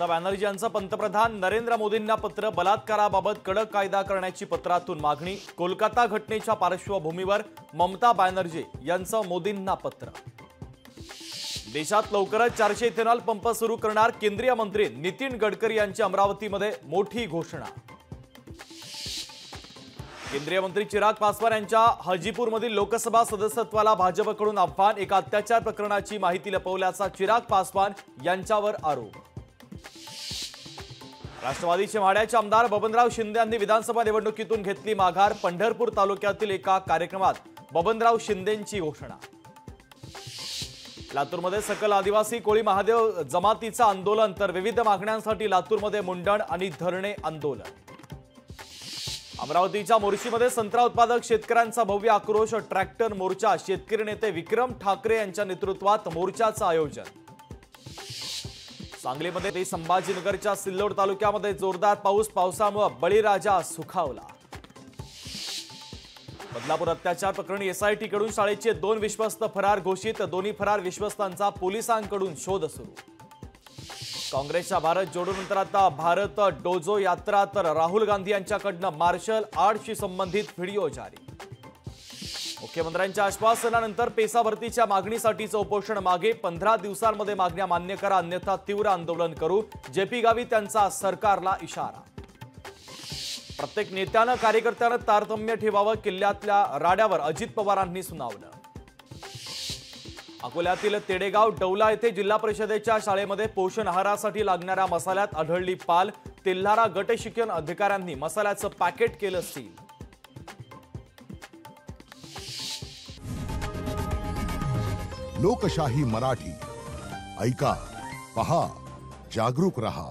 ममता बॅनर्जी यांचं पंतप्रधान नरेंद्र मोदींना पत्र, बलात्काराबाबत कडक कायदा करण्याची पत्रातून मागणी। कोलकाता घटनेच्या पार्श्वभूमीवर ममता बॅनर्जी यांचं मोदींना पत्र। देशात लवकरच 400 इथेनॉल पंप सुरू करणार केंद्रीय मंत्री नितीन गडकरी यांची अमरावतीमध्ये मोठी घोषणा। केंद्रीय मंत्री चिराग पासवान यांच्या हाजीपूरमधील लोकसभा सदस्यत्वाला भाजपकडून आव्हान। एका अत्याचार प्रकरणाची माहिती लपवल्याचा चिराग पासवान यांच्यावर आरोप। राष्ट्रवादीचे माढ्याचे आमदार बबनराव शिंदे यांनी विधानसभा निवडणुकीतून घेतली माघार। पंढरपूर तालुक्यातील एका कार्यक्रमात बबनराव शिंदेंची घोषणा। लातूरमध्ये सकल आदिवासी कोळी महादेव जमातीचं आंदोलन, तर विविध मागण्यांसाठी लातूरमध्ये मुंडण आणि धरणे आंदोलन। अमरावतीच्या मोर्शीमध्ये संत्रा उत्पादक शेतकऱ्यांचा भव्य आक्रोश, ट्रॅक्टर मोर्चा। शेतकरी नेते विक्रम ठाकरे यांच्या नेतृत्वात मोर्चाचं आयोजन। सांगलीमध्ये संभाजीनगरच्या सिल्लोड तालुक्यामध्ये जोरदार पावसामुळे बळीराजा सुखावला। बदलापूर अत्याचार प्रकरणी एसआयटी कडून शाळेचे 2 विश्वस्त फरार घोषित। दोन्ही फरार विश्वस्तांचा पोलिसांकडून शोध सुरू। काँग्रेसच्या भारत जोडोनंतर आता भारत डोजो यात्रा, तर राहुल गांधी यांच्याकडून मार्शल आर्टशी संबंधित व्हिडिओ जारी। मुख्यमंत्र्यांच्या आश्वासनानंतर पेसा भरतीच्या मागणीसाठीचं उपोषण मागे। 15 दिवसांमध्ये मागण्या मान्य करा, अन्यथा तीव्र आंदोलन करू। जेपी गावित त्यांचा सरकारला इशारा। प्रत्येक नेत्यानं कार्यकर्त्यानं तारतम्य ठेवावं, किल्ल्यातल्या राड्यावर अजित पवारांनी सुनावलं। अकोल्यातील तेडेगाव डौला येथे जिल्हा परिषदेच्या शाळेमध्ये पोषण आहारासाठी लागणाऱ्या मसाल्यात आढळली पाल। तेल्हारा गट शिक्षण अधिकाऱ्यांनी मसाल्याचं पॅकेट केलं सील। लोकशाही मराठी ऐका, पहा, जागरूक रहा।